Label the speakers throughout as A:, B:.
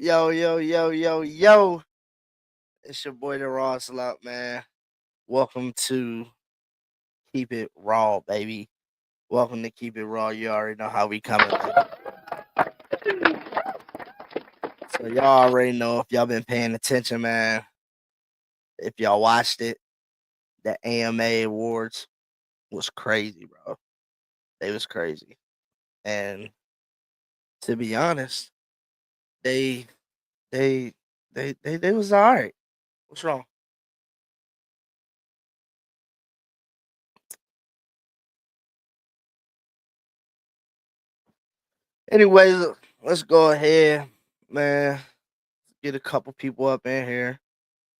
A: Yo, yo, yo, yo, yo. It's your boy the Raw Slut, man. Welcome to Keep It Raw, baby. Welcome to Keep It Raw. You already know how we coming, baby. So y'all already know if y'all been paying attention, man. If y'all watched it, the AMA Awards was crazy, bro. They was crazy. And to be honest, they they they was alright. What's wrong? Anyways, let's go ahead, man. Get a couple people up in here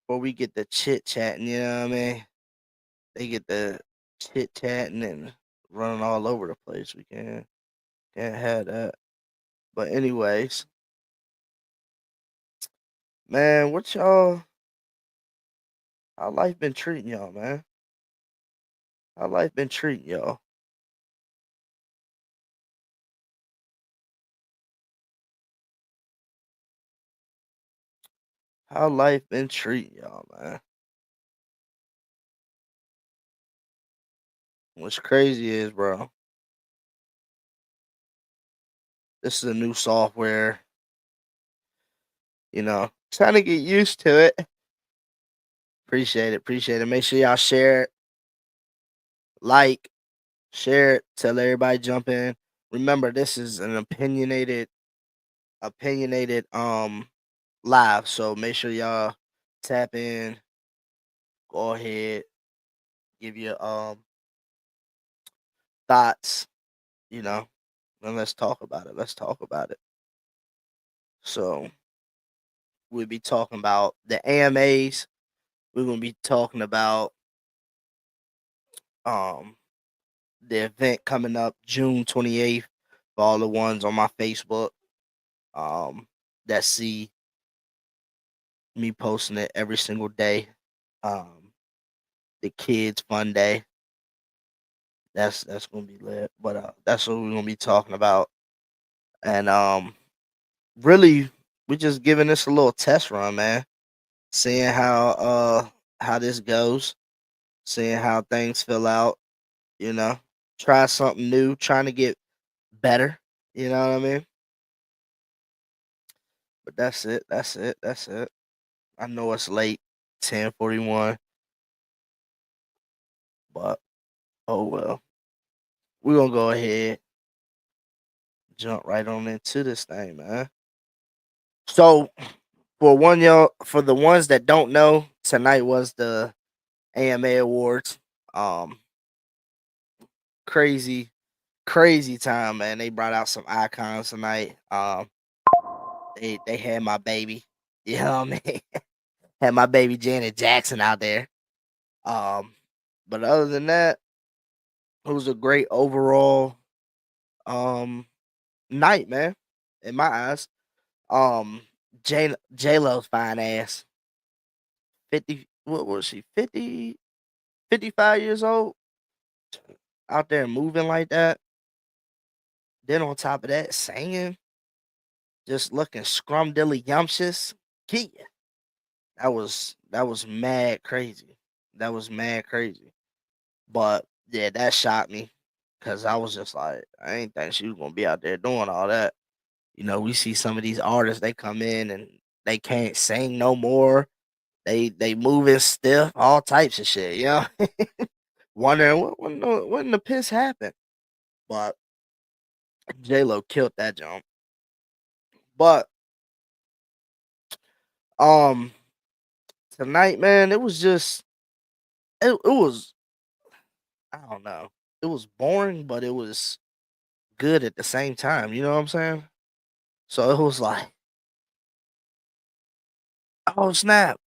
A: before we get the chit chatting. You know what I mean? They get the chit chatting and running all over the place. We can't have that. But anyways, man, what y'all? How life been treating y'all, man? How life been treating y'all? How life been treating y'all, man? What's crazy is, bro, this is a new software. Trying to get used to it. Appreciate it. Appreciate it. Make sure y'all share it, like, share it, tell everybody jump in. Remember, this is an opinionated live. So make sure y'all tap in, go ahead, give your thoughts, you know, and let's talk about it. Let's talk about it. So we'll be talking about the AMAs. We're gonna be talking about um the event coming up June 28th for all the ones on my Facebook. Um that see me posting it every single day. The kids fun day. That's gonna be lit. But that's what we're gonna be talking about. And really we're just giving this a little test run, man. Seeing how this goes, seeing how things fill out, you know. Try something new, trying to get better, you know what I mean? But that's it, that's it, that's it. I know it's late, 10:41, but oh well. We're gonna go ahead, jump right on into this thing, man. So for the ones that don't know, tonight was the AMA Awards. Um, crazy, crazy time, man. They brought out some icons tonight. They had my baby, you know what I mean? Had my baby Janet Jackson out there. Um, but other than that, it was a great overall um night, man. In my eyes, um, J Lo's fine ass, 50. What was she? 50, 55 years old, out there moving like that. Then on top of that, singing, just looking scrumdiddlyumptious. Yeah, that was mad crazy. That was mad crazy. But yeah, that shocked me because I was just like, I ain't think she was gonna be out there doing all that. We see some of these artists, they come in and they can't sing no more. They moving stiff, all types of shit. Wondering what in the piss happened. But J Lo killed that jump. But um tonight, man, it was just it was I don't know. It was boring, but it was good at the same time. You know what I'm saying? So it was like, oh snap.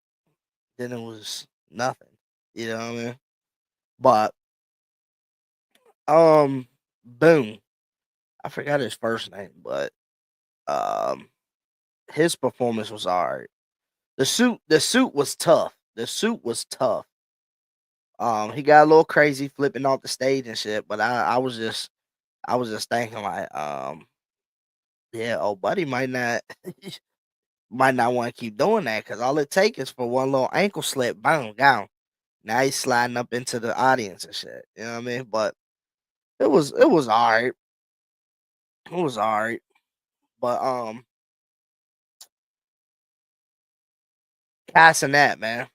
A: Then it was nothing. You know what I mean? But boom. I forgot his first name, but um his performance was alright. The suit was tough. The suit was tough. He got a little crazy flipping off the stage and shit, but I was just thinking like, yeah, old buddy might not might not want to keep doing that because all it takes is for one little ankle slip, boom, gone. Now he's sliding up into the audience and shit. You know what I mean? But it was all right. It was all right. But passing that, man.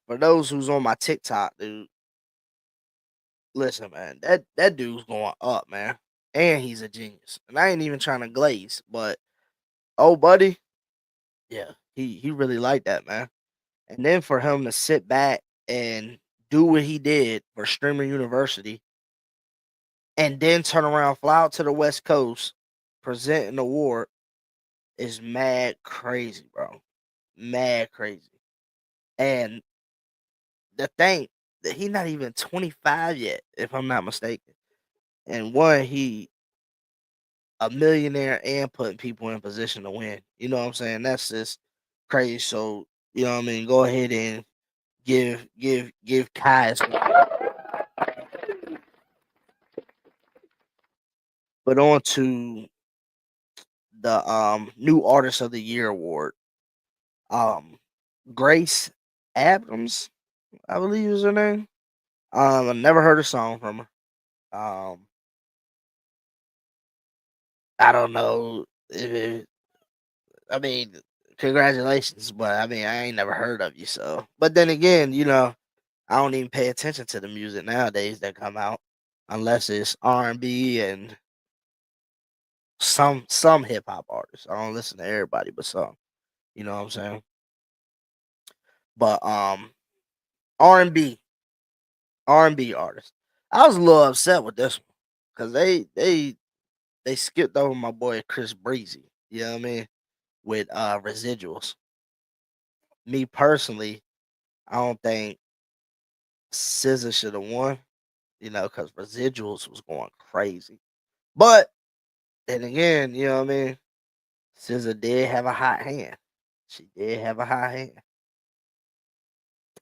A: For those who's on my TikTok, dude, listen, man, that dude's going up, man. And he's a genius. And I ain't even trying to glaze, but oh buddy, yeah, he really liked that, man. And then for him to sit back and do what he did for Streamer University and then turn around, fly out to the West Coast, present an award is mad crazy, bro. Mad crazy. And the thing that he's not even 25 yet, if I'm not mistaken. And one, he a millionaire and putting people in position to win. You know what I'm saying? That's just crazy. So, you know what I mean? Go ahead and give Kai his but on to the new artist of the year award. Um Grace Adams, I believe is her name. I never heard a song from her. I don't know if I mean, congratulations, but I mean, I ain't never heard of you, so. But then again, I don't even pay attention to the music nowadays that come out unless it's R&B and some hip hop artists. I don't listen to everybody, but some. You know what I'm saying? But R&B R&B artists. I was a little upset with this one because they skipped over my boy Chris Breezy. You know what I mean? With residuals. Me personally, I don't think SZA should have won, because residuals was going crazy. But then again, you know what I mean? SZA did have a hot hand. She did have a hot hand.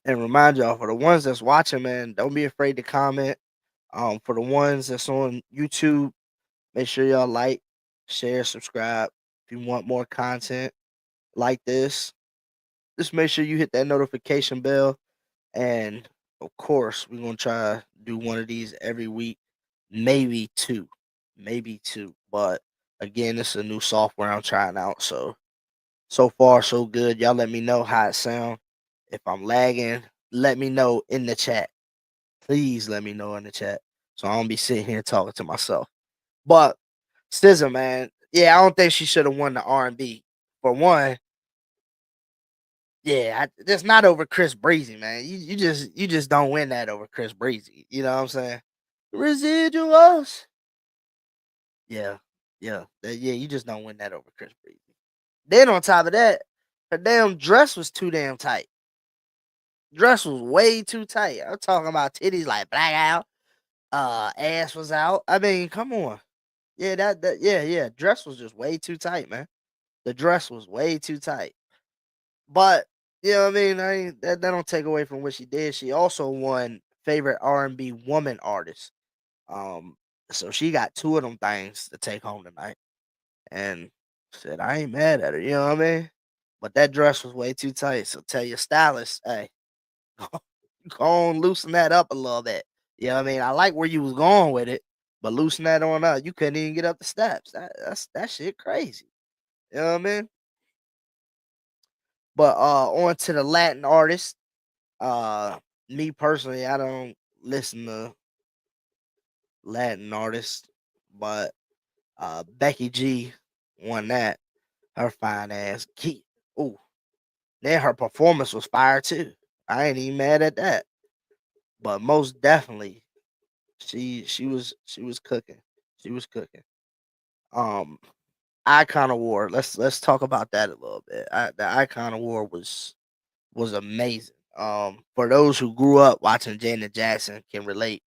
A: And remind y'all, for the ones that's watching, man, don't be afraid to comment. For the ones that's on YouTube, make sure y'all like, share, subscribe. If you want more content like this, just make sure you hit that notification bell. And of course, we're gonna try to do one of these every week, maybe two, maybe two. But again, this is a new software I'm trying out, so far so good. Y'all let me know how it sound. If I'm lagging, let me know in the chat. Please let me know in the chat, so I don't be sitting here talking to myself. But SZA, man, yeah, I don't think she should have won the R&B. For one, yeah, that's not over Chris Breezy, man. You just don't win that over Chris Breezy. You know what I'm saying? Residuals. Yeah, yeah. You just don't win that over Chris Breezy. Then on top of that, her damn dress was too damn tight. Dress was way too tight. I'm talking about titties like black out. Ass was out. I mean, come on. Yeah, yeah. Dress was just way too tight, man. The dress was way too tight. But you know what I mean? That don't take away from what she did. She also won favorite R&B woman artist. Um, so she got two of them things to take home tonight. And said I ain't mad at her. You know what I mean? But that dress was way too tight. So tell your stylist, hey, go on, loosen that up a little bit. You know what I mean? I like where you was going with it, but loosen that on up. You couldn't even get up the steps. That shit crazy. You know what I mean? But on to the Latin artist. Uh Me personally, I don't listen to Latin artists, but Becky G won that. Her fine ass key. Ooh. Then her performance was fire too. I ain't even mad at that. But most definitely she was cooking. She was cooking. Um Icon Award. Let's talk about that a little bit. The Icon Award was amazing. For those who grew up watching Janet Jackson can relate.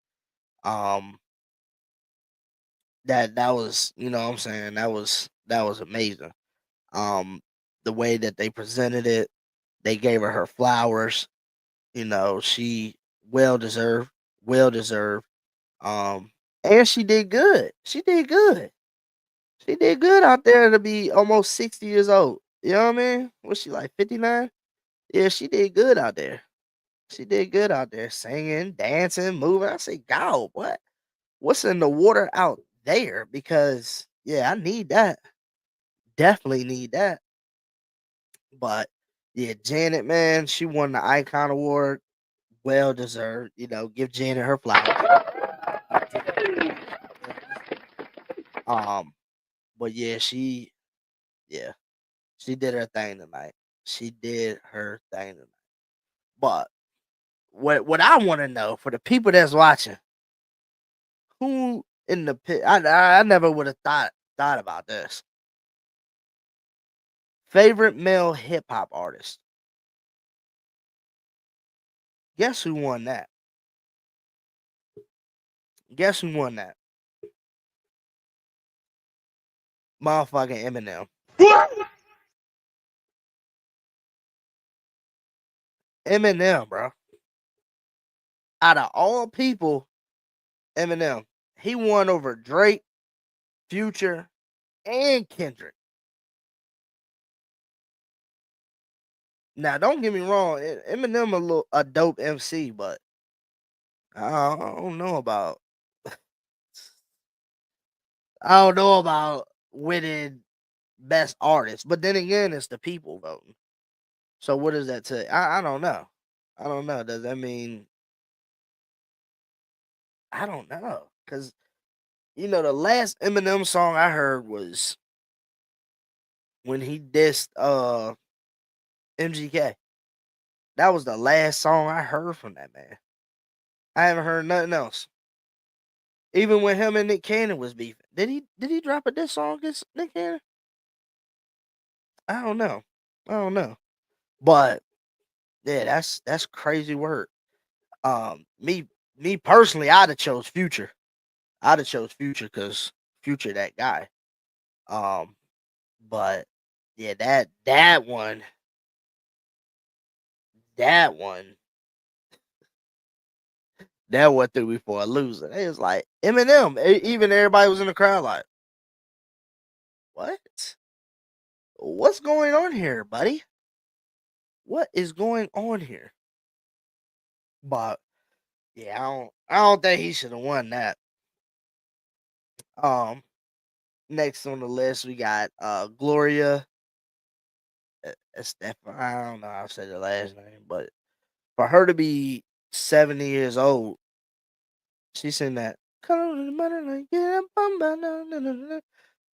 A: Um that was, what I'm saying, that was amazing. Um the way that they presented it, they gave her flowers. She well deserved, well deserved. And she did good. She did good. She did good out there to be almost 60 years old. You know what I mean? Was she like 59? Yeah, she did good out there. She did good out there, singing, dancing, moving. I say, "God, what's in the water out there?" Because yeah, I need that. Definitely need that. But yeah, Janet, man, she won the Icon Award. Well deserved. Give Janet her flowers. Um, but yeah, she did her thing tonight. She did her thing tonight. But what I want to know for the people that's watching, who in the pit? I never would have thought about this. Favorite male hip hop artist. Guess who won that? Guess who won that? Motherfucking Eminem. Eminem, bro. Out of all people, Eminem. He won over Drake, Future, and Kendrick. Now, don't get me wrong, Eminem a dope MC, but I don't know about winning best artist. But then again, it's the people voting. So what does that say? I don't know. I don't know. Does that mean I don't know? Because the last Eminem song I heard was when he dissed MGK. That was the last song I heard from that man. I haven't heard nothing else. Even when him and Nick Cannon was beefing. Did he drop a diss song against Nick Cannon? I don't know. I don't know. But yeah, that's crazy word. Me personally, I'd have chose Future. I'd have chose Future because Future that guy. Um, but yeah, that one, that one threw me for a loser. It was like Eminem. Even everybody was in the crowd like, what? What's going on here, buddy? What is going on here? But yeah, I don't think he should have won that. Um, Next on the list we got Gloria Estefan. I don't know how to say the last name, but for her to be 70 years old, she sing that. "Come on to the money, like, yeah, bum, ba, no, no, no, no."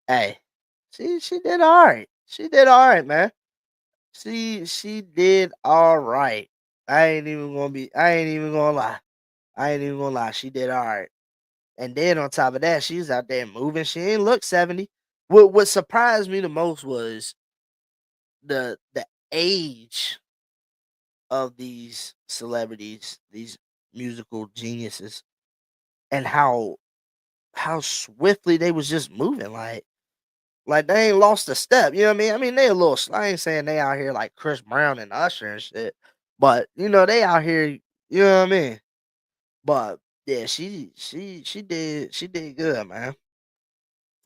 A: Hey, she did all right. She did all right, man. She did all right. I ain't even gonna lie. I ain't even gonna lie. She did all right. And then on top of that, she's out there moving. She ain't look 70. What surprised me the most was the age of these celebrities, these musical geniuses, and how swiftly they was just moving. Like they ain't lost a step. You know what I mean? I mean they a little. I ain't saying they out here like Chris Brown and Usher and shit, but they out here. You know what I mean? But yeah, she did good, man.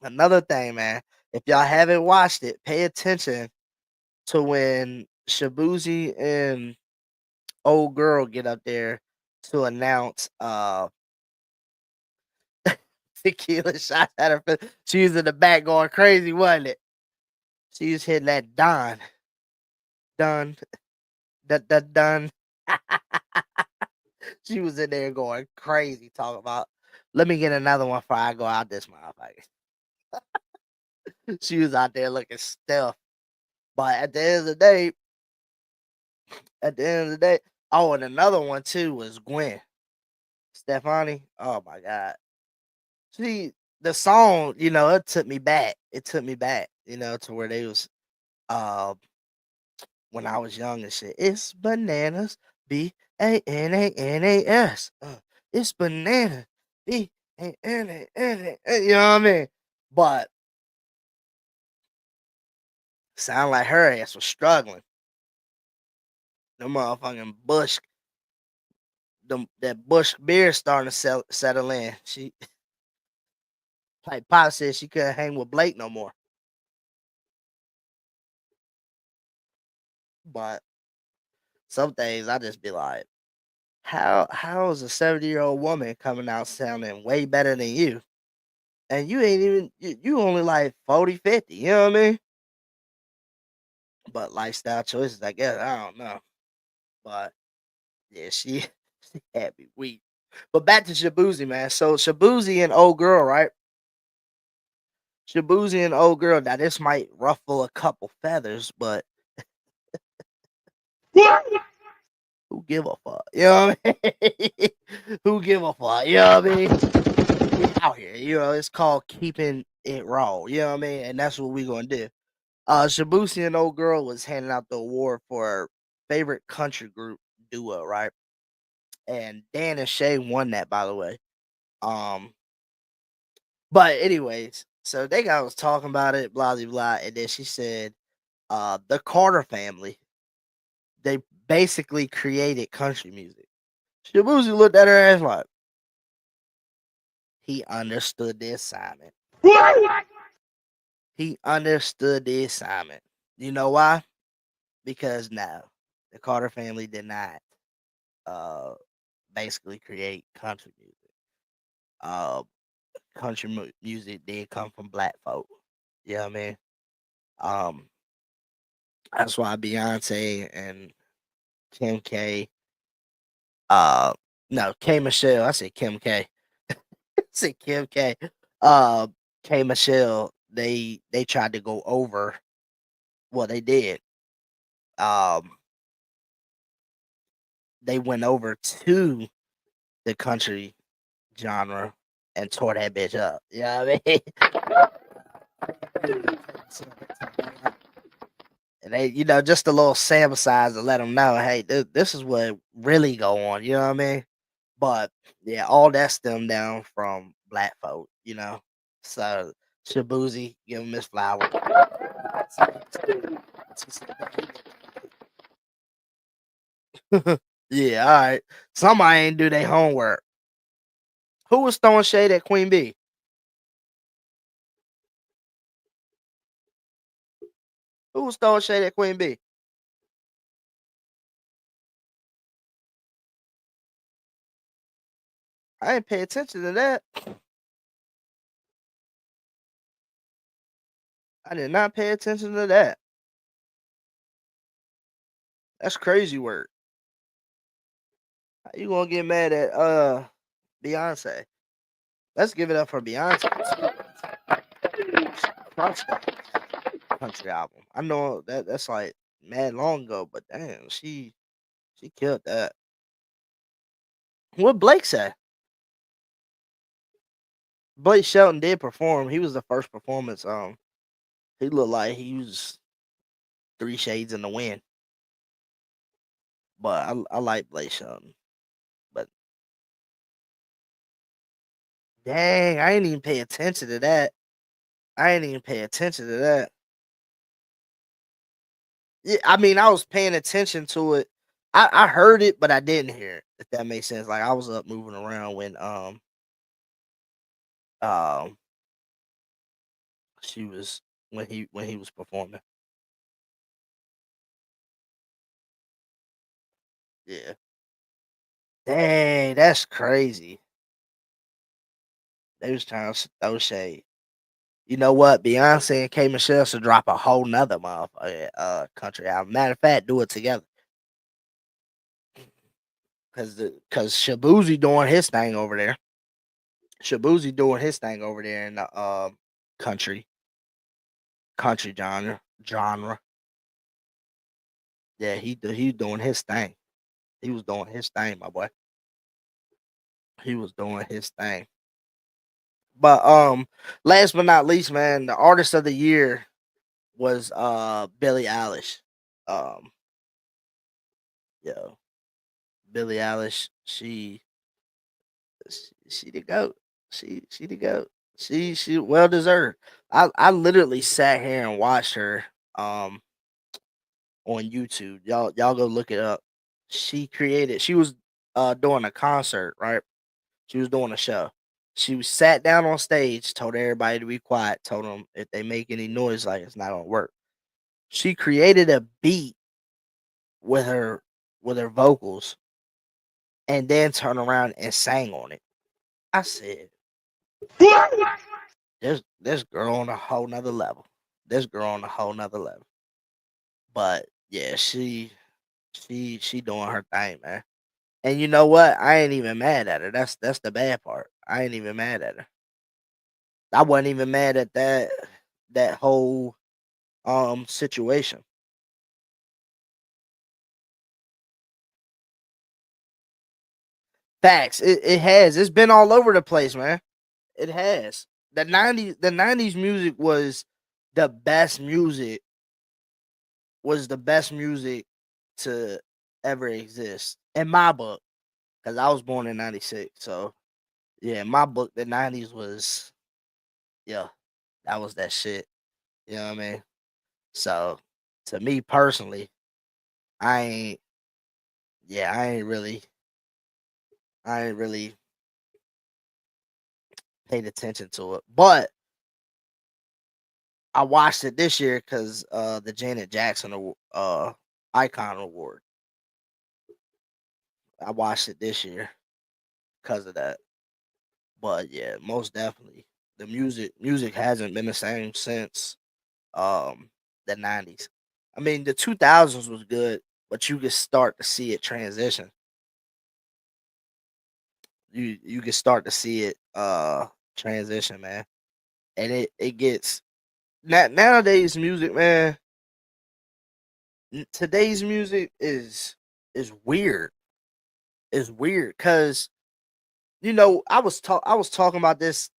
A: Another thing, man, if y'all haven't watched it, pay attention to when Shabuzi and old girl get up there to announce tequila shots at her face. She was in the back going crazy, wasn't it? She was hitting that done, done. She was in there going crazy, talking about, let me get another one before I go out this motherfucker. She was out there looking stiff. But at the end of the day, oh, and another one too was Gwen Stefani. Oh my god. See, the song, it took me back. It took me back, to where they was uh when I was young and shit. It's bananas. Bananas. It's banana. Bananas. You know what I mean? But sound like her ass was struggling. The motherfucking Bush, that Bush beer starting to settle in. She like Pop said she couldn't hang with Blake no more. But some days I just be like, how is a 70-year-old woman coming out sounding way better than you? And you ain't even you only like 40, 50, you know what I mean? But lifestyle choices, I guess. I don't know. But yeah, she she had me weak. But back to Shabuzi, man. So Shabuzi and old girl, right? Shabuzi and old girl. Now this might ruffle a couple feathers, but who give a fuck? You know what I mean? Who give a fuck? You know what I mean? We out here. You know, it's called keeping it raw. You know what I mean? And that's what we gonna do. Shabuzi and old girl was handing out the award for favorite country group duo, right? And Dan and Shay won that, by the way. Um, but anyways, so they got was talking about it, blah blah blah, and then she said, the Carter family, they basically created country music. Shabuzi looked at her ass like he understood the assignment. He understood the assignment. You know why? Because no, the Carter family did not uh basically create country music. Uh, music did come from black folk. You know what I mean? Um, that's why Beyonce and Kim K, uh, no, K Michelle. I said Kim K. I said Kim K. Uh, K Michelle. They tried to go over. Well, they did. Um, they went over to the country genre and tore that bitch up. You know what I mean? And they, just a little sample size to let them know, hey, this is what really go on. You know what I mean? But yeah, all that stemmed down from black folk. So Shabuzi, give him his flower. Yeah, all right. Somebody ain't do their homework. Who was throwing shade at Queen B? Who was throwing shade at Queen B? I didn't pay attention to that. I did not pay attention to that. That's crazy work. How you gonna get mad at Beyonce? Let's give it up for Beyonce. Crushed that country album. I know that's like mad long ago, but damn, she killed that. What Blake said? Blake Shelton did perform. He was the first performance. He looked like he was 3 shades in the wind. But I like Blake Shelton. But dang, I didn't even pay attention to that. I didn't even pay attention to that. Yeah, I mean, I was paying attention to it. I heard it, but I didn't hear it. If that makes sense. Like I was up moving around when um she was when he was performing. Yeah. Dang, that's crazy. They was trying to throw shade. You know what? Beyonce and K Michelle should drop a whole nother motherfucking country album. Matter of fact, do it together. Cause Shabuzi doing his thing over there. Shabuzi doing his thing over there in the country genre. Yeah, he doing his thing. He was doing his thing, my boy. He was doing his thing. But last but not least, man, the artist of the year was Billie Eilish. Um, yo, Billie Eilish, she the goat. She the goat. She well deserved. I literally sat here and watched her on YouTube. Y'all go look it up. She was doing a concert, right? She was doing a show. She was sat down on stage, told everybody to be quiet, told them if they make any noise, like it's not gonna work. She created a beat with her vocals and then turn around and sang on it. I said, this girl on a whole nother level. This girl on a whole nother level. But yeah, she doing her thing, man. And you know what? I ain't even mad at her. That's the bad part. I ain't even mad at her. I wasn't even mad at that whole situation. Facts. It has. It's been all over the place, man. It has. The 90s music the best music was the best music to ever exist in my book, because I was born in 96. So yeah, in my book, the 90s was, yeah, that was that shit. You know what I mean? So to me personally, I ain't yeah, I ain't really paid attention to it. But I watched it this year because the Janet Jackson Icon Award. I watched it this year because of that. But yeah, most definitely, the music hasn't been the same since um the 90s. I mean, the 2000s was good, but you could start to see it transition. You can start to see it transition, man. And it gets nowadays music, man. Today's music is weird. Is weird because I was talking about this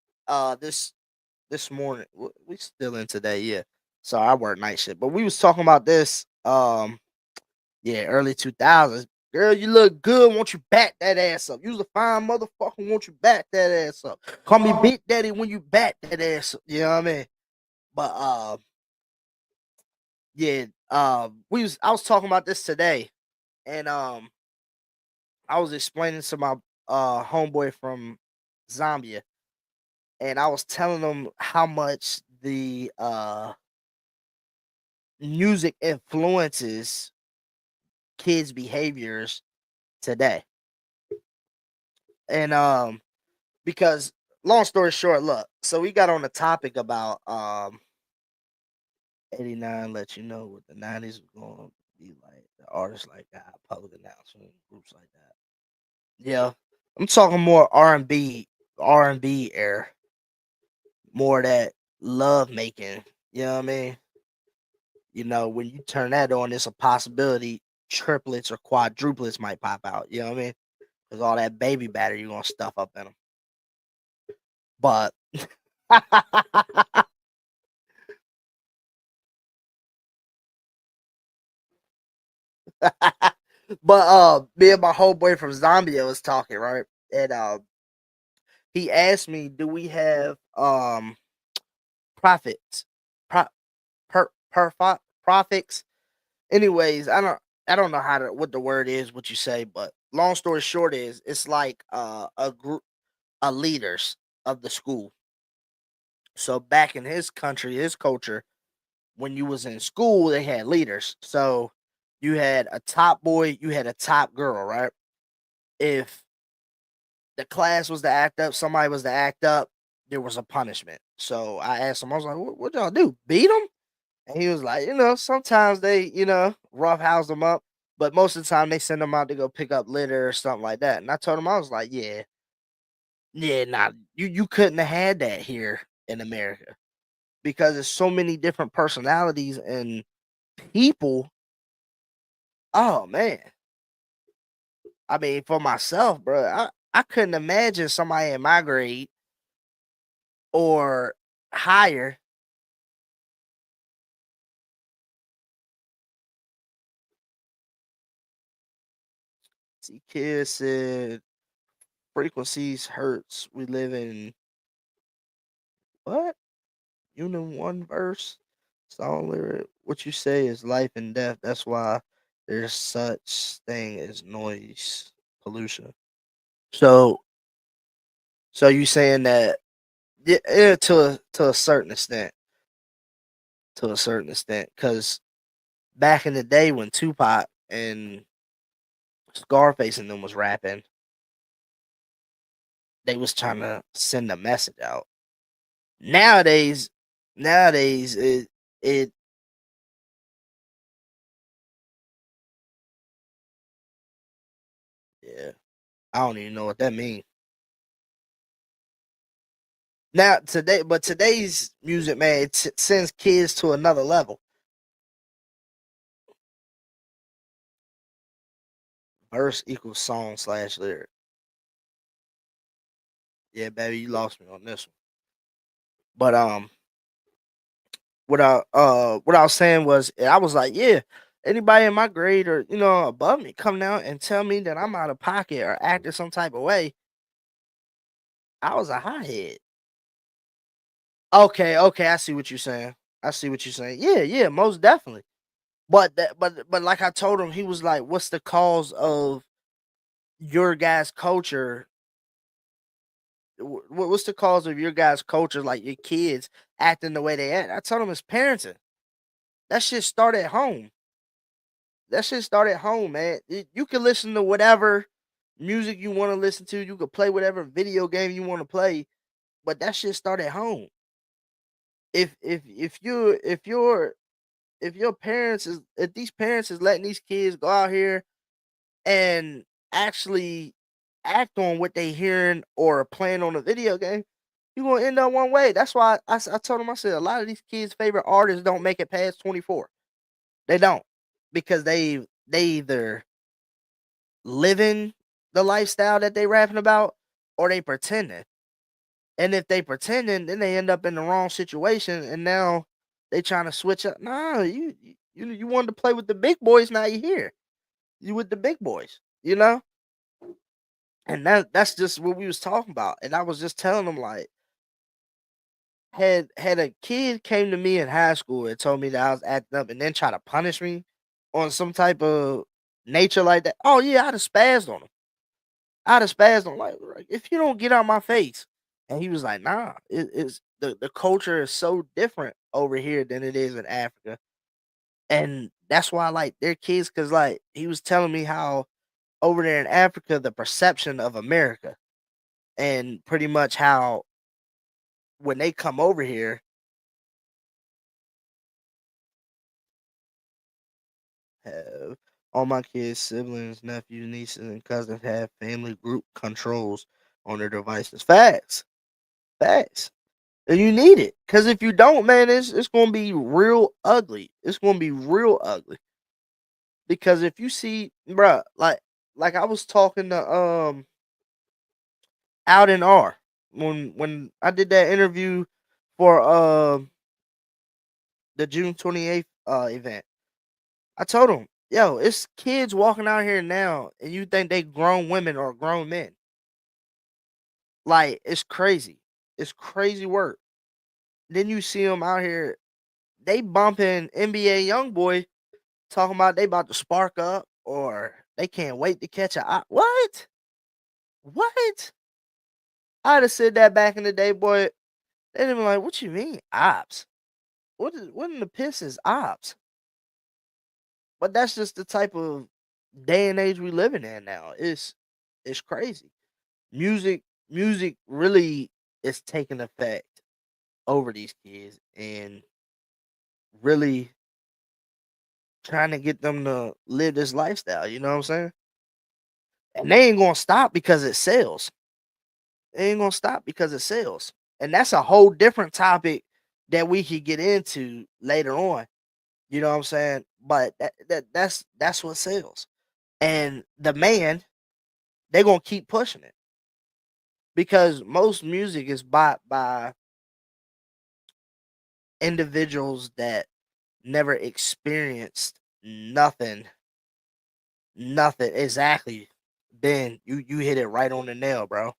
A: this morning. We still in today, yeah. So I work night shift, but we was talking about this yeah, early 2000s. Girl, you look good. Won't you back that ass up? You's a fine motherfucker. Won't you back that ass up? Call me Big Daddy when you back that ass up. You know what I mean? But yeah, I was talking about this today, and I was explaining to my homeboy from Zambia, and I was telling him how much the music influences kids' behaviors today. And because long story short, look, so we got on the topic about 89 let you know what the 90s was going to be like. The artists like that, public announcement, groups like that. Yeah. I'm talking more R&B era, more that love making. You know what I mean? When you turn that on, it's a possibility triplets or quadruplets might pop out. You know what I mean? Because all that baby batter you're gonna stuff up in them. But me and my homeboy from Zambia was talking, right? And he asked me, "Do we have profits? Pro- profits?" Anyways, I don't know what the word is, what you say, but long story short is it's like a group of leaders of the school. So back in his country, his culture, when you was in school, they had leaders. So you had a top boy, you had a top girl, right? If the class was to act up, somebody was to act up, there was a punishment. So I asked him, I was like, what y'all do? Beat them? And he was like, sometimes they, roughhouse them up, but most of the time they send them out to go pick up litter or something like that. And I told him, I was like, yeah, nah, you couldn't have had that here in America because there's so many different personalities and people. Oh man, I mean, for myself, bro, I couldn't imagine somebody in my grade or higher. See, kids said frequencies, hertz. We live in what? Unit one verse. Song lyric. What you say is life and death. That's why there's such thing as noise pollution. So, so you saying that? Yeah, to a certain extent, because back in the day when Tupac and Scarface and them was rapping, they was trying to send a message out. Nowadays, it yeah, I don't even know what that means. Now today, but today's music, man, sends kids to another level. Verse equals song slash lyric. Yeah, baby, you lost me on this one. But what I was saying was, I was like, yeah, anybody in my grade or above me come down and tell me that I'm out of pocket or acting some type of way, I was a hothead. Okay, okay, I see what you're saying. I see what you're saying. Yeah, yeah, most definitely. But like I told him, he was like, "What's the cause of your guys' culture? What's the cause of your guys' culture? Like your kids acting the way they act?" I told him it's parenting. That shit start at home. That shit start at home, man. You can listen to whatever music you want to listen to. You can play whatever video game you want to play, but that shit start at home. If your parents is if these parents is letting these kids go out here and actually act on what they hearing or playing on a video game, you're gonna end up one way. That's why I told him, I said, a lot of these kids' favorite artists don't make it past 24. They don't, because they either living the lifestyle that they rapping about, or they pretending. And if they pretending, then they end up in the wrong situation, and now they trying to switch up. Nah, you wanted to play with the big boys. Now you here. You with the big boys. You know. And that's just what we was talking about. And I was just telling them, like, had a kid came to me in high school and told me that I was acting up and then try to punish me on some type of nature like that. Oh yeah, I'd have spazzed on him. I'd have spazzed on him, like, if you don't get out my face. And he was like, nah, it's the culture is so different over here than it is in Africa. And that's why, like, their kids, cause like he was telling me how over there in Africa, the perception of America, and pretty much how when they come over here, have all my kids, siblings, nephews, nieces, and cousins have family group controls on their devices. Facts, facts. And you need it, because if you don't, man, it's gonna be real ugly. It's gonna be real ugly. Because if you see, bruh, like I was talking to Out in R when I did that interview for the June 28th event. I told him, yo, it's kids walking out here now, and you think they grown women or grown men. Like, it's crazy. It's crazy work. Then you see them out here, they bumping NBA young boy, talking about they about to spark up, or they can't wait to catch a what? What? I'd have said that back in the day, boy. They'd have been like, "What you mean, ops? What in the piss is ops?" But that's just the type of day and age we living in now. It's crazy. Music really is taking effect over these kids and really trying to get them to live this lifestyle. You know what I'm saying? And they ain't gonna stop because it sells. They ain't gonna stop because it sells. And that's a whole different topic that we could get into later on. You know what I'm saying? But that's what sells. And the man, they're gonna keep pushing it, because most music is bought by individuals that never experienced nothing. Nothing. Exactly. Ben, you hit it right on the nail, bro.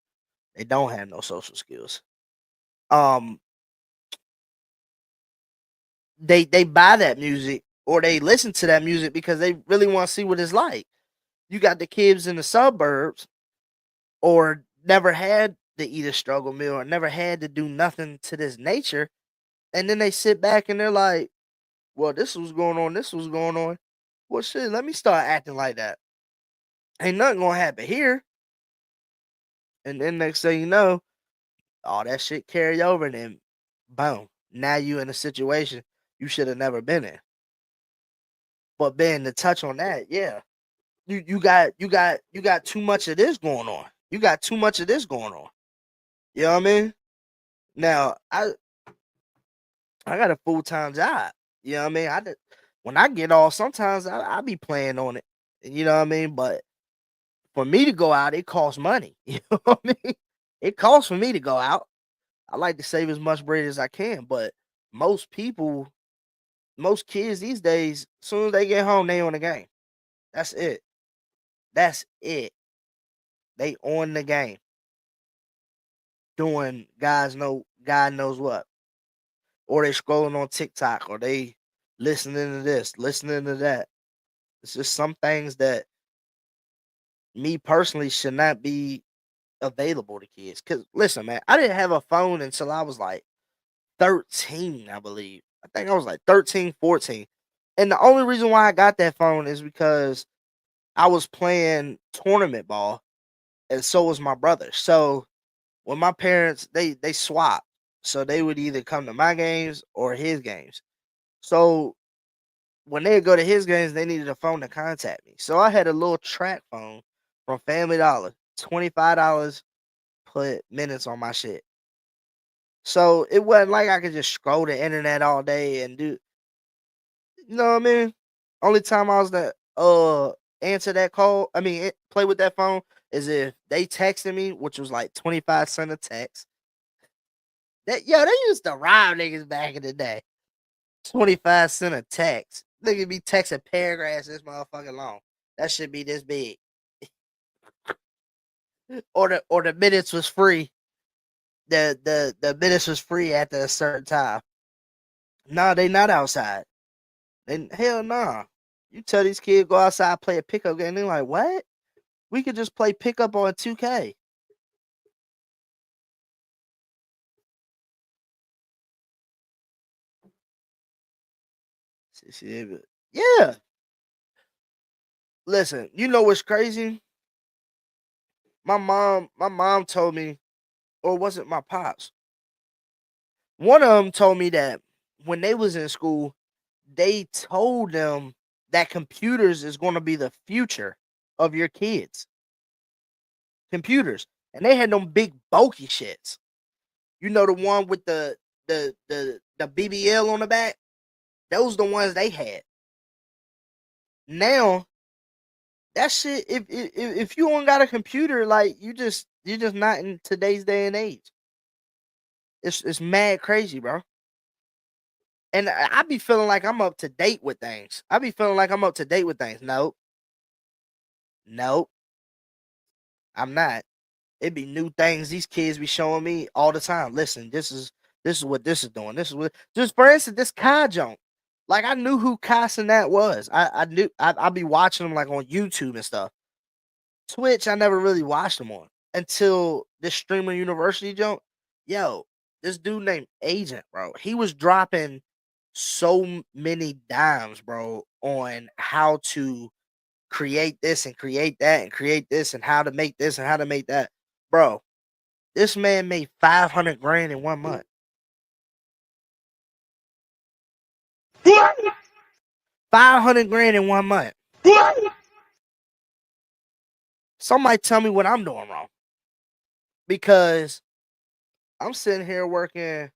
A: They don't have no social skills. Um, they buy that music or they listen to that music because they really want to see what it's like. You got the kids in the suburbs, or never had to eat a struggle meal or never had to do nothing to this nature, and then they sit back and they're like, "Well, this was going on. This was going on." Well, shit, let me start acting like that. Ain't nothing gonna happen here. And then next thing you know, all that shit carry over, and then boom, now you in a situation you should have never been in. But Ben, to touch on that, yeah, you got too much of this going on. You got too much of this going on. You know what I mean? Now I got a full-time job. You know what I mean? When I get off, sometimes I be playing on it. You know what I mean? But for me to go out, it costs money. You know what I mean? It costs for me to go out. I like to save as much bread as I can, but most people, most kids these days, as soon as they get home, they on the game. That's it. That's it. They on the game doing God knows what. Or they scrolling on TikTok, or they listening to this, listening to that. It's just some things that me personally should not be available to kids. Cause listen, man, I didn't have a phone until I was like 13, I believe. I think I was like 13, 14. And the only reason why I got that phone is because I was playing tournament ball, and so was my brother. So when my parents they swapped, so they would either come to my games or his games. So when they go to his games, they needed a phone to contact me. So I had a little track phone from Family Dollar, $25, put minutes on my shit. So it wasn't like I could just scroll the internet all day and do, you know what I mean? Only time I was to answer that call, I mean play with that phone, is if they texted me, which was like 25 cents a text. That yo, they used to rob niggas back in the day. 25 cents a text. Nigga be texting paragraphs this motherfucking long. That should be this big. Or the minutes was free. The minutes was free after a certain time. Nah, they not outside. They hell nah. You tell these kids go outside play a pickup game, they're like, what? We could just play pickup on 2K. Yeah. Listen, you know what's crazy? My mom told me, or was it my pops? One of them told me that when they was in school, they told them that computers is going to be the future of your kids. Computers, and they had them big bulky shits. You know, the one with the BBL on the back. Those the ones they had. Now that shit, if you don't got a computer, like you're just not in today's day and age. It's mad crazy, bro. And I be feeling like I'm up to date with things. I be feeling like I'm up to date with things. Nope, nope, I'm not. It be new things these kids be showing me all the time. Listen, this is what this is doing. This is what, just for instance, this Kai joint. Like I knew who Kai Cenat was. I knew I be watching him like on YouTube and stuff. Twitch, I never really watched him on until this streamer university jump. Yo, this dude named Agent, bro. He was dropping so many dimes, bro, on how to create this and create that and create this and how to make this and how to make that. Bro, this man made 500 grand in 1 month. 500 grand in 1 month. Somebody tell me what I'm doing wrong. Because I'm sitting here working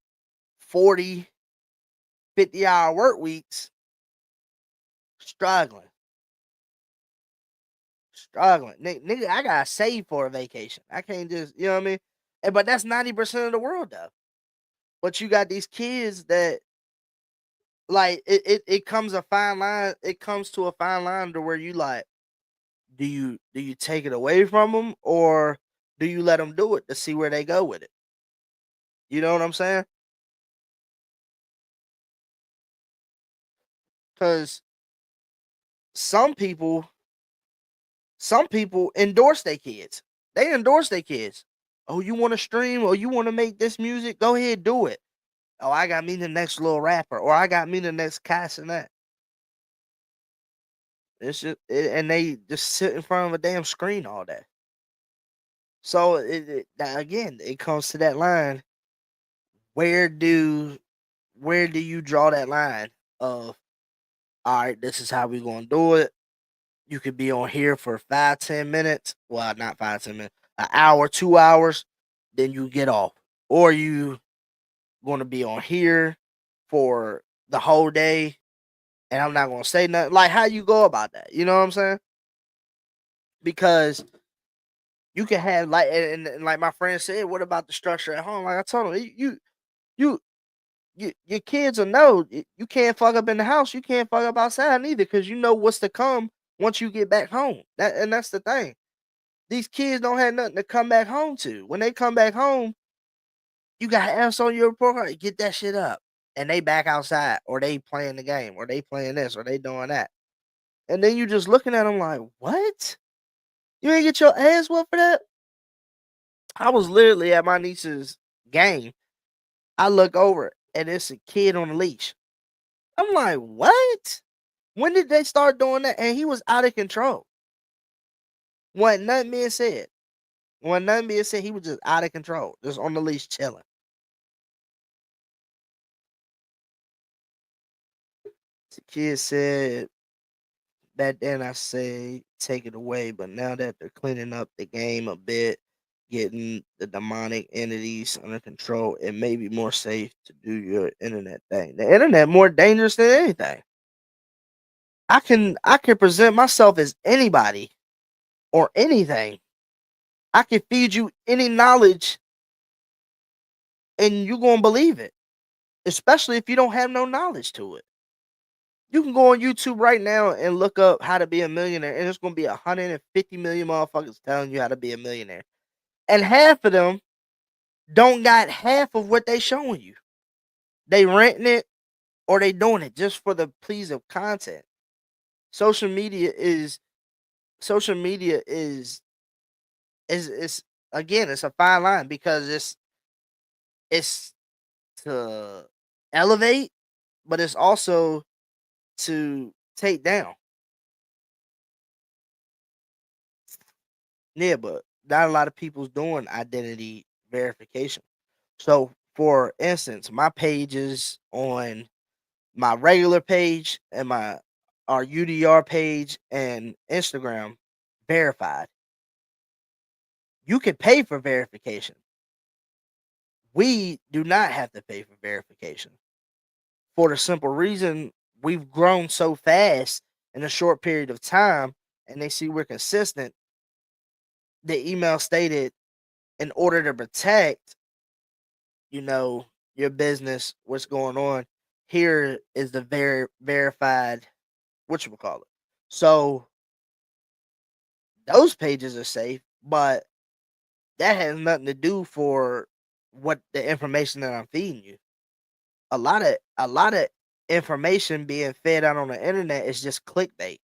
A: 40, 50-hour work weeks, struggling. Struggling. Nigga, I gotta save for a vacation. I can't just, you know what I mean? But that's 90% of the world though. But you got these kids that like it comes a fine line. It comes to a fine line to where you like, do you take it away from them, or do you let them do it to see where they go with it? You know what I'm saying? Because some people some people endorse their kids. They endorse their kids. Oh, you want to stream or you want to make this music? Go ahead, do it. Oh, I got me the next little rapper, or I got me the next cast and that. It's just and they just sit in front of a damn screen all day. So that, again, it comes to that line. Where do you draw that line of, all right, this is how we gonna do it. You could be on here for 5-10 minutes. Well, not 5-10 minutes, an hour, 2 hours, then you get off. Or you gonna be on here for the whole day and I'm not gonna say nothing. Like, how you go about that? You know what I'm saying? Because you can have, like, and like my friend said, what about the structure at home? Like I told him, you your kids will know you can't fuck up in the house. You can't fuck up outside neither, because you know what's to come once you get back home. That's the thing. These kids don't have nothing to come back home to. When they come back home, you got apps on your report card. Get that shit up, and they back outside, or they playing the game, or they playing this, or they doing that. And then you just looking at them like, what? You ain't get your ass whooped for that? I was literally at my niece's game. I look over and it's a kid on a leash. I'm like, what? When did they start doing that? And he was out of control. Wasn't nothing being said. Wasn't nothing being said. He was just out of control, just on the leash chilling. The kid said, back then I say take it away, but now that they're cleaning up the game a bit, getting the demonic entities under control, it may be more safe to do your internet thing. The internet more dangerous than anything. I can present myself as anybody or anything. I can feed you any knowledge and you gonna believe it. Especially if you don't have no knowledge to it. You can go on YouTube right now and look up how to be a millionaire, and it's gonna be 150 million motherfuckers telling you how to be a millionaire. And half of them don't got half of what they showing you. They renting it or they doing it just for the please of content. Social media is social media is again, it's a fine line, because it's to elevate, but it's also to take down. Yeah, but not a lot of people's doing identity verification. So, for instance, my pages on my regular page and my our UDR page and Instagram verified. You can pay for verification. We do not have to pay for verification, for the simple reason we've grown so fast in a short period of time, and they see we're consistent. The email stated, in order to protect, your business, what's going on, here is the verified, what you call it. So those pages are safe, but that has nothing to do for what the information that I'm feeding you. A lot of information being fed out on the internet is just clickbait.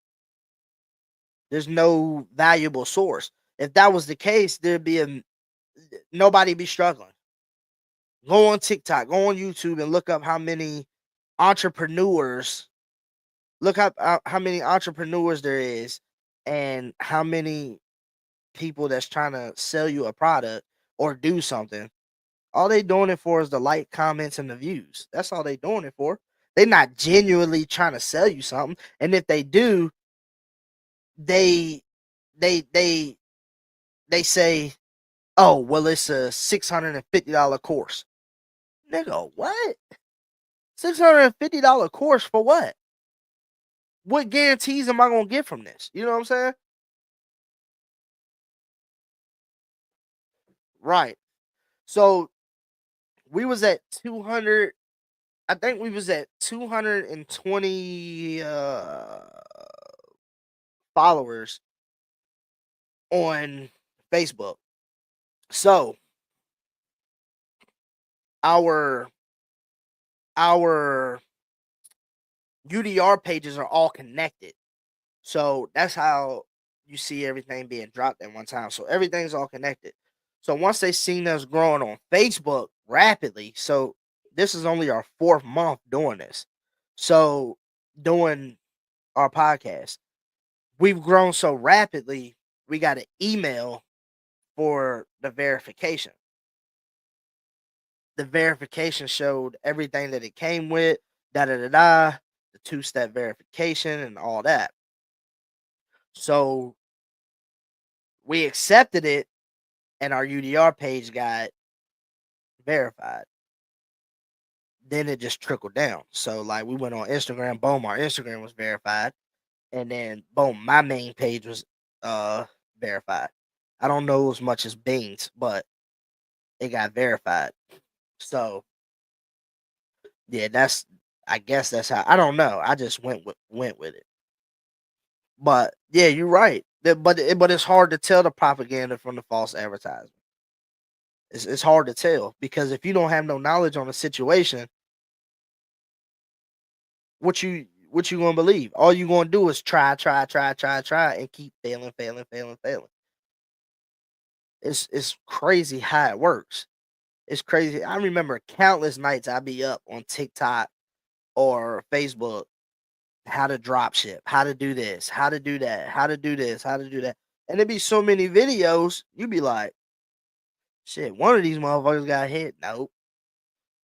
A: There's no valuable source. If that was the case, there'd be nobody be struggling. Go on TikTok, go on YouTube, and look up how many entrepreneurs. Look up how many entrepreneurs there is, and how many people that's trying to sell you a product or do something. All they doing it for is the like, comments, and the views. That's all they doing it for. They're not genuinely trying to sell you something. And if they do, they they they they say, "Oh, well, it's a $650 course." Nigga, what? $650 course for what? What guarantees am I gonna get from this? You know what I'm saying? Right. So we was at 200. I think we was at 220 followers on Facebook. So our our UDR pages are all connected. So that's how you see everything being dropped at one time. So everything's all connected. So once they seen us growing on Facebook rapidly, so this is only our 4th month doing this. So doing our podcast. we've grown so rapidly, we got an email for the verification. The verification showed everything that it came with, da da da da, the two-step verification and all that. So we accepted it, and our UDR page got verified. Then it just trickled down. So like we went on Instagram, boom, our Instagram was verified, and then boom, my main page was verified. I don't know as much as Bing's, but it got verified. So yeah, that's I guess that's how I don't know. I just went with it. But yeah, you're right. But it's hard to tell the propaganda from the false advertisement. It's hard to tell because if you don't have no knowledge on the situation, what you gonna believe? All you gonna do is try, and keep failing, failing, failing, failing. It's crazy how it works. It's crazy. I remember countless nights I'd be up on TikTok or Facebook, how to drop ship, how to do this, how to do that, how to do this, how to do that. And there'd be so many videos, you'd be like, shit, one of these motherfuckers got hit. Nope.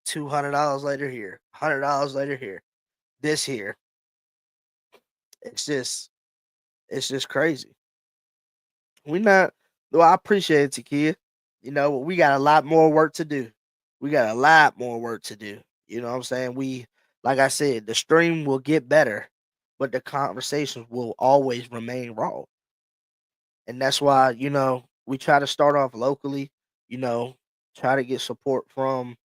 A: $200 later here, $100 later here, this here. It's just it's just crazy. We not Though I appreciate it, kid. We got a lot more work to do. We got a lot more work to do. You know what I'm saying? Like I said, the stream will get better, but the conversations will always remain raw. And that's why, we try to start off locally, you know, try to get support from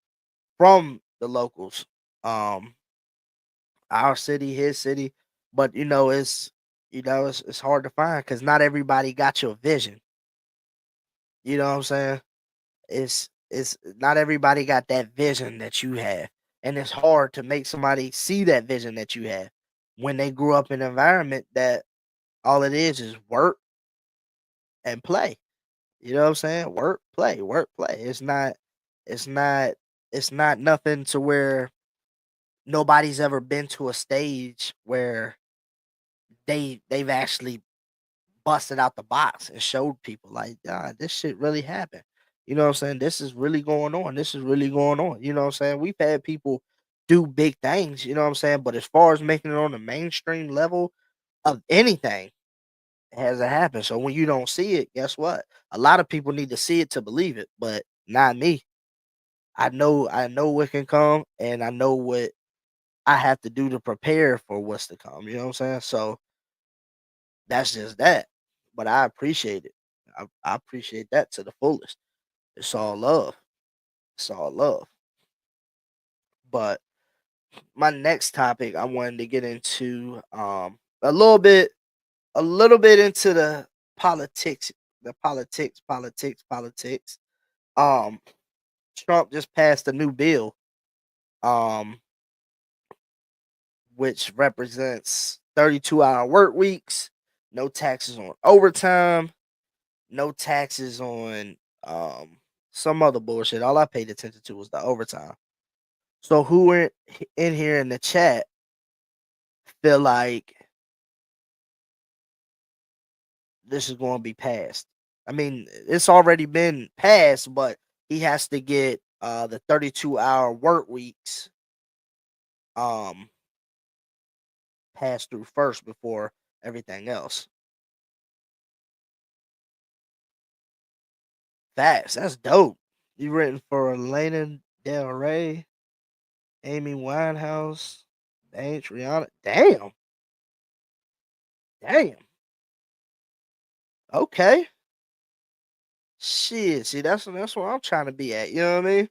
A: the locals. Um, our city, his city. But it's hard to find because not everybody got your vision. You know what I'm saying? It's not everybody got that vision that you have. And it's hard to make somebody see that vision that you have when they grew up in an environment that all it is work and play. You know what I'm saying? Work, play. It's not it's not nothing to where nobody's ever been to a stage where they've actually busted out the box and showed people like, "Ah, this shit really happened." You know what I'm saying? This is really going on. This is really going on. You know what I'm saying? We've had people do big things, you know what I'm saying? But as far as making it on the mainstream level of anything, it hasn't happened. So when you don't see it, guess what? A lot of people need to see it to believe it, but not me. I know what can come and I know what I have to do to prepare for what's to come. You know what I'm saying? So that's just that. But I appreciate it. I appreciate that to the fullest. It's all love. It's all love. But my next topic I wanted to get into a little bit into the politics. Um Trump just passed a new bill um which represents 32-hour work weeks, no taxes on overtime, no taxes on some other bullshit. All I paid attention to was the overtime. So who in here in the chat feel like this is going to be passed? I mean, it's already been passed, but he has to get the 32-hour work weeks um passed through first before everything else. Facts. That's dope. You written for Lana Del Rey, Amy Winehouse, dang, Rihanna. Damn. Damn. Okay. Shit. See, that's where I'm trying to be at. You know what I mean?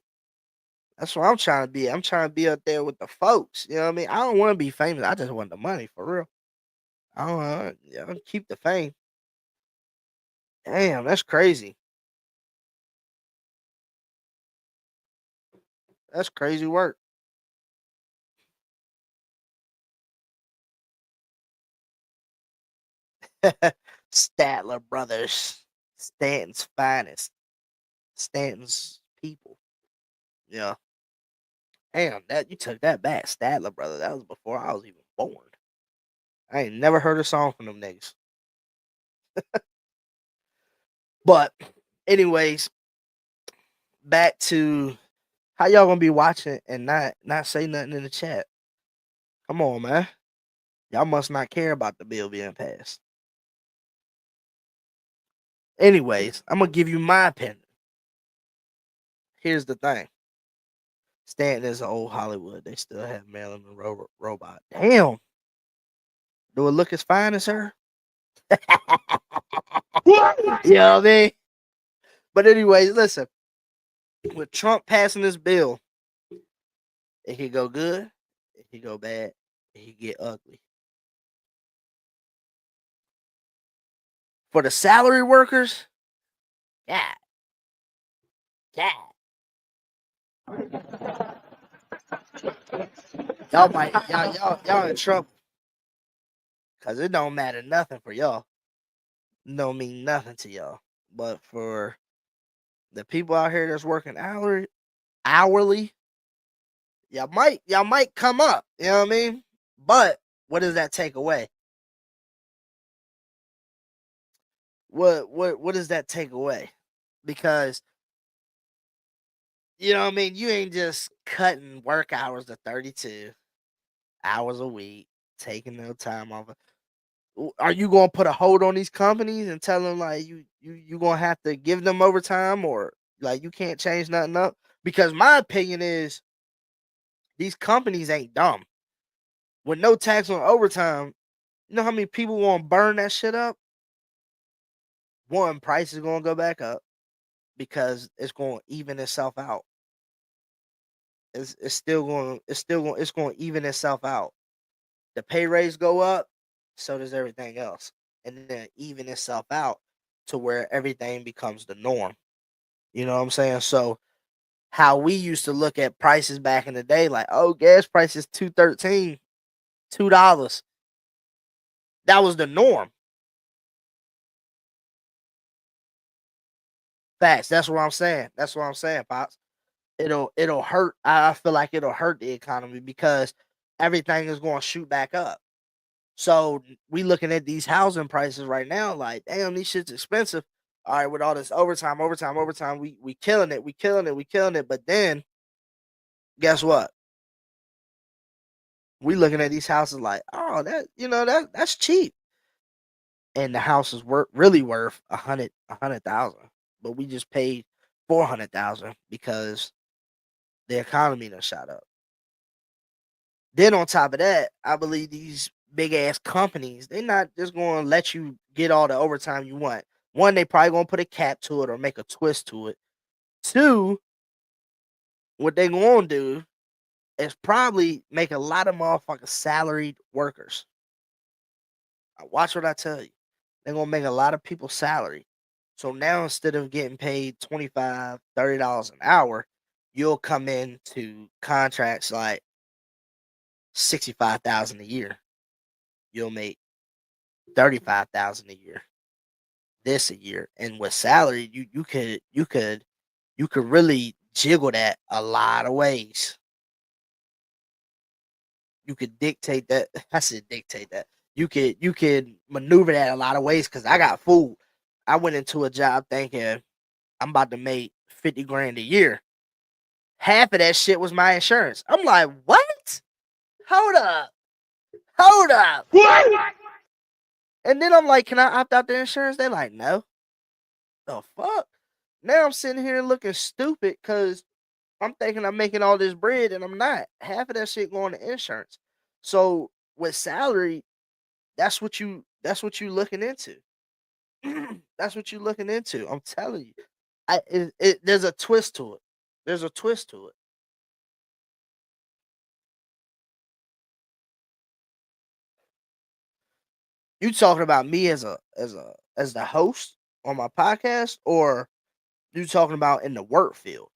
A: That's where I'm trying to be. I'm trying to be up there with the folks. You know what I mean? I don't want to be famous. I just want the money for real. I don't keep the fame. Damn, that's crazy. That's crazy work. Statler Brothers. Stanton's finest. Stanton's people. Yeah. Damn, that you took that back. Statler Brother. That was before I was even born. I ain't never heard a song from them niggas. But anyways, back to how y'all gonna be watching and not say nothing in the chat. Come on, man. Y'all must not care about the bill being passed. Anyways, I'm gonna give you my opinion. Here's the thing. Stanton is old Hollywood. They still have Marilyn Monroe robot. Damn. Do it look as fine as her? You know what I mean? But anyways, listen. With Trump passing this bill, it could go good, it could go bad, it could get ugly. For the salary workers, yeah. Y'all in trouble. Cause it don't matter nothing for y'all. It don't mean nothing to y'all. But for the people out here that's working hourly, y'all might come up. You know what I mean? But what does that take away? What does that take away? Because you know what I mean, you ain't just cutting work hours to 32 hours a week, taking no time off. Are you gonna put a hold on these companies and tell them like you gonna have to give them overtime, or like you can't change nothing up? Because my opinion is these companies ain't dumb. With no tax on overtime, you know how many people want to burn that shit up? One, price is gonna go back up because it's gonna even itself out. It's going to even itself out. The pay rates go up, so does everything else, and then even itself out to where everything becomes the norm. You know what I'm saying? So how we used to look at prices back in the day, like, oh, gas prices $2.13, $2. That was the norm. Facts. That's what I'm saying. That's what I'm saying, pops. It'll hurt. I feel like it'll hurt the economy because everything is going to shoot back up. So we looking at these housing prices right now, like, damn, these shit's expensive. All right, with all this overtime, we killing it, we killing it, we killing it. But then, guess what? We looking at these houses like, oh, that's cheap, and the house is really worth a hundred thousand, but we just paid 400,000 because the economy done shot up. Then on top of that, I believe these big ass companies, they're not just going to let you get all the overtime you want. One, they probably going to put a cap to it or make a twist to it. Two, what they going to do is probably make a lot of motherfucking salaried workers. Watch what I tell you. They're going to make a lot of people salary. So now instead of getting paid $25, $30 an hour, you'll come into contracts like 65,000 a year. You'll make 35,000 a year. This a year, and with salary, you could really jiggle that a lot of ways. You could dictate that. I said dictate that. You could maneuver that a lot of ways because I got food. I went into a job thinking I'm about to make 50 grand a year. Half of that shit was my insurance. I'm like, what? Hold up. Hold up. What? And then I'm like, can I opt out the insurance? They're like, no. The fuck? Now I'm sitting here looking stupid because I'm thinking I'm making all this bread and I'm not. Half of that shit going to insurance. So with salary, that's what you looking into. That's what you looking into. I'm telling you. There's a twist to it. There's a twist to it. You talking about me as the host on my podcast, or you talking about in the work field?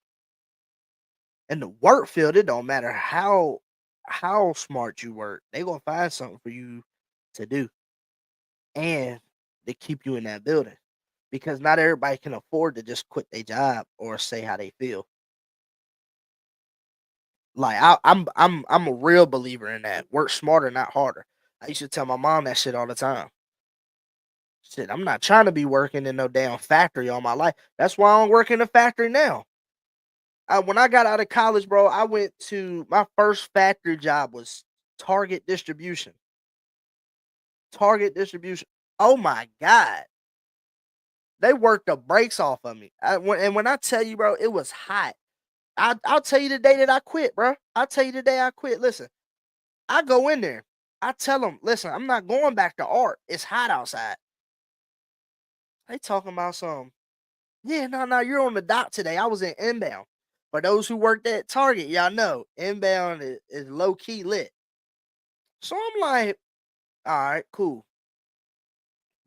A: In the work field, it don't matter how smart you work. They gonna find something for you to do, and they keep you in that building because not everybody can afford to just quit their job or say how they feel. Like I'm a real believer in that. Work smarter, not harder. I used to tell my mom that shit all the time. Shit, I'm not trying to be working in no damn factory all my life. That's why I don't work in a factory now. When I got out of college, bro, I went to my first factory job was Target Distribution. Target Distribution. Oh my god, they worked the brakes off of me. When I tell you, bro, it was hot. I'll tell you the day that I quit, bro. I'll tell you the day I quit. Listen, I go in there. I tell them, listen, I'm not going back to art. It's hot outside. They talking about some. Yeah, no, you're on the dock today. I was in inbound. For those who worked at Target, y'all know inbound is low key lit. So I'm like, all right, cool.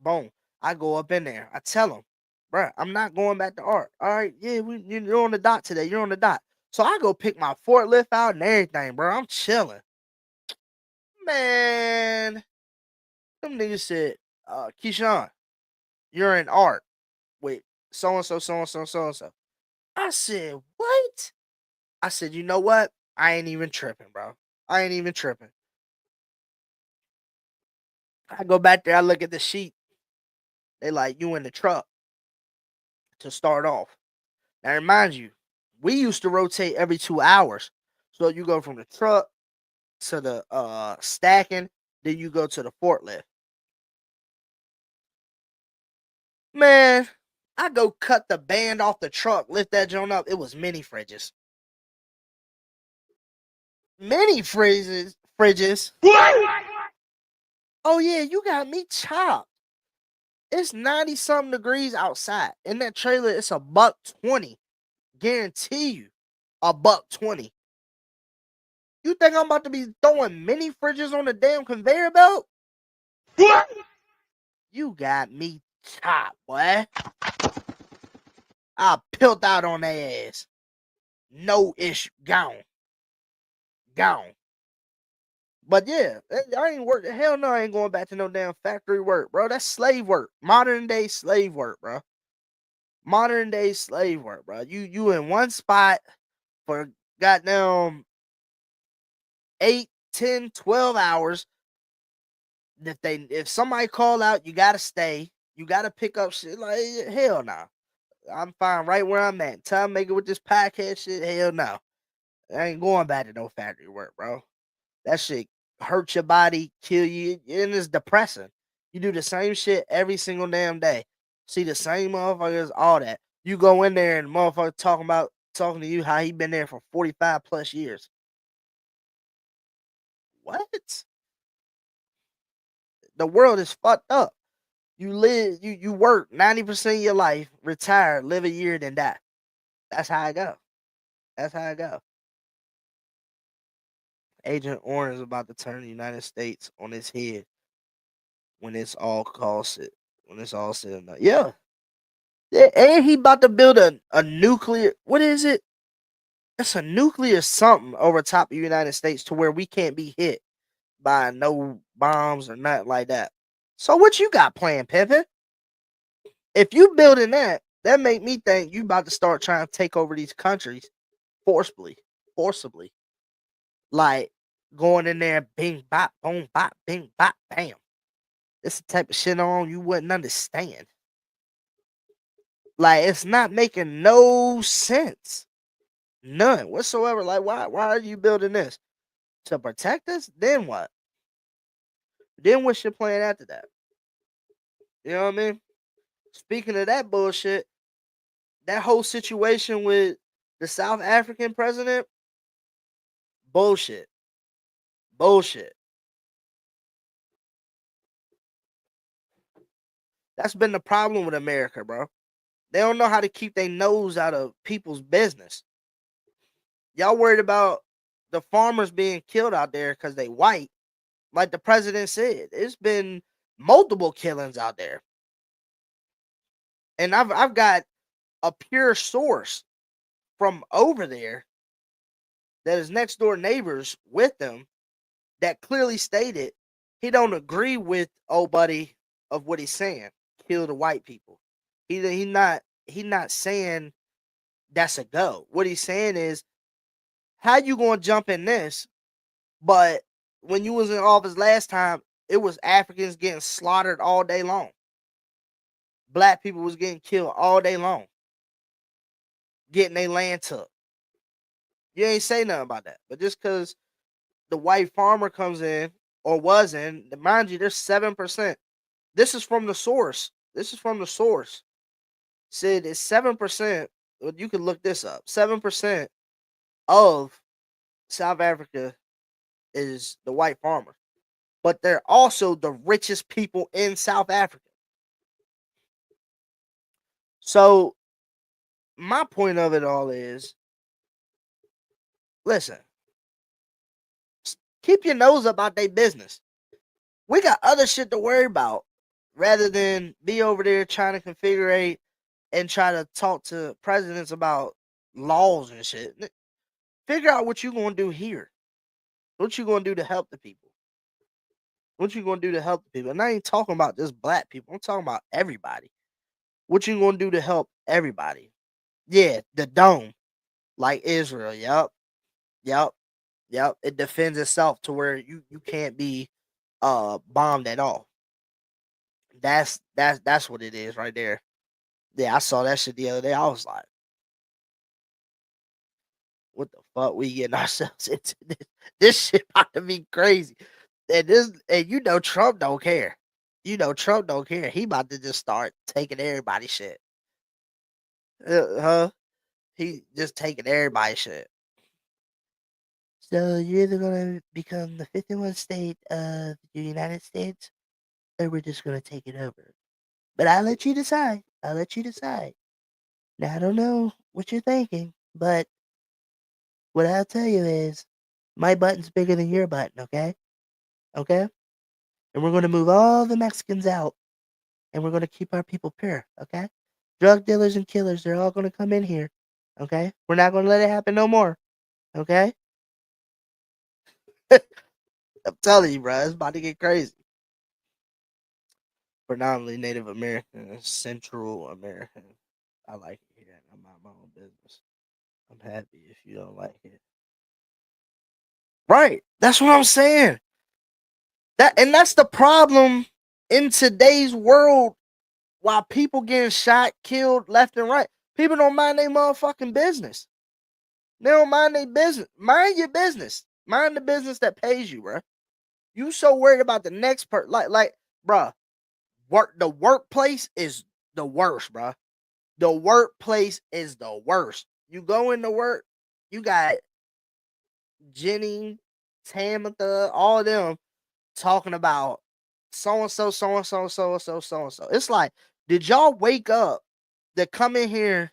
A: Boom. I go up in there. I tell them, bruh, I'm not going back to art. All right, yeah, you're on the dot today. You're on the dot. So I go pick my forklift out and everything, bro. I'm chilling. Man, them niggas said, Keyshawn, you're in art with so and so, so and so, so and so. I said, what? I said, you know what? I ain't even tripping, bro. I ain't even tripping. I go back there, I look at the sheet. They like, you in the truck to start off. Now, remind you, we used to rotate every 2 hours. So you go from the truck to the stacking, then you go to the forklift. Man, I go cut the band off the truck, lift that joint up. It was mini fridges. Mini fridges. Oh yeah, you got me chopped. It's 90 something degrees outside. In that trailer, it's $1.20. Guarantee you, $1.20. You think I'm about to be throwing mini fridges on the damn conveyor belt? You got me chopped, boy. I peeled out on their ass. No issue. Gone. Gone. But yeah, I ain't work. Hell no, I ain't going back to no damn factory work, bro. That's slave work. Modern day slave work, bro. Modern day slave work, bro. You in one spot for goddamn 8, 10, 12 hours. If somebody call out, you gotta stay. You gotta pick up shit. Like hell no. Nah. I'm fine right where I'm at. Time make it with this podcast shit. Hell no. I ain't going back to no factory work, bro. That shit hurt your body, kill you, and it's depressing. You do the same shit every single damn day. See the same motherfuckers, all that. You go in there and the motherfucker talking to you how he been there for 45 plus years. What? The world is fucked up. You work 90% of your life, retire, live a year, then die. That's how I go. That's how I go. Agent Orange is about to turn the United States on its head when it's all when it's all said and done. Yeah. Yeah, and he about to build a nuclear. What is it? It's a nuclear something over top of the United States to where we can't be hit by no bombs or nothing like that. So what you got planned, Pippin? If you building that make me think you about to start trying to take over these countries forcibly. Like going in there, bing bop, boom bop, bing bop, bam. It's the type of shit on you wouldn't understand. Like it's not making no sense. None whatsoever. Like why are you building this? To protect us? Then what? Then what's your plan after that? You know what I mean? Speaking of that bullshit, that whole situation with the South African president, bullshit. Bullshit. That's been the problem with America, bro. They don't know how to keep their nose out of people's business. Y'all worried about the farmers being killed out there because they white. Like the president said, it's been multiple killings out there. And I've got a pure source from over there that is next door neighbors with them that clearly stated he don't agree with old buddy of what he's saying. Kill the white people. He not saying that's a go. What he's saying is how you gonna jump in this? But when you was in office last time, it was Africans getting slaughtered all day long. Black people was getting killed all day long, getting their land took. You ain't say nothing about that. But just because the white farmer comes in or was in, mind you, there's 7%. This is from the source. This is from the source. Said it's 7%. You can look this up. 7% of South Africa is the white farmer, but they're also the richest people in South Africa. So my point of it all is, listen, keep your nose up out their business. We got other shit to worry about rather than be over there trying to configure and try to talk to presidents about laws and shit. Figure out what you're gonna do here. What you gonna do to help the people? What you gonna do to help the people? And I ain't talking about just black people. I'm talking about everybody. What you gonna do to help everybody? Yeah, the dome, like Israel. Yep, yep, yep. It defends itself to where you can't be bombed at all. That's what it is right there. Yeah, I saw that shit the other day. I was like, what the fuck we getting ourselves into? This shit about to be crazy. And you know Trump don't care. You know Trump don't care. He about to just start taking everybody's shit. Huh? He just taking everybody's shit. So you're either gonna become the 51st state of the United States, or we're just gonna take it over. But I'll let you decide. I'll let you decide. Now I don't know what you're thinking, but what I'll tell you is my button's bigger than your button, okay? Okay? And we're gonna move all the Mexicans out and we're gonna keep our people pure, okay? Drug dealers and killers, they're all gonna come in here. Okay? We're not gonna let it happen no more. Okay? I'm telling you, bro, it's about to get crazy. Predominantly Native American, Central American. I like it here. I'm out my own business. I'm happy if you don't like it. Right. That's what I'm saying. That's the problem in today's world. While people getting shot, killed left and right, people don't mind their motherfucking business. They don't mind their business. Mind your business. Mind the business that pays you, bro. You so worried about the next part, bruh, the workplace is the worst, bruh. The workplace is the worst. You go into work, you got Jenny, Tamitha, all of them talking about so and so, so and so, so and so, so and so. It's like, did y'all wake up to come in here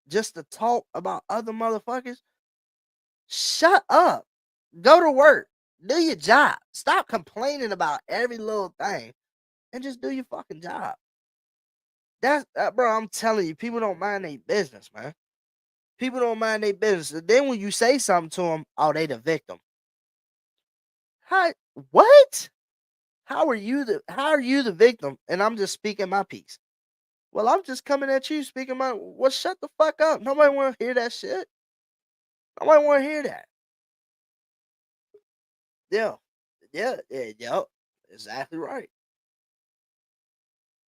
A: just to talk about other motherfuckers? Shut up. Go to work. Do your job. Stop complaining about every little thing and just do your fucking job. That's bro. I'm telling you, people don't mind their business, man. People don't mind their business. And then when you say something to them, oh, they the victim. How? What? How are you the victim? And I'm just speaking my piece. Well, I'm just coming at you speaking my. Well, shut the fuck up. Nobody want to hear that shit. Nobody want to hear that. Yeah, yeah. Exactly right.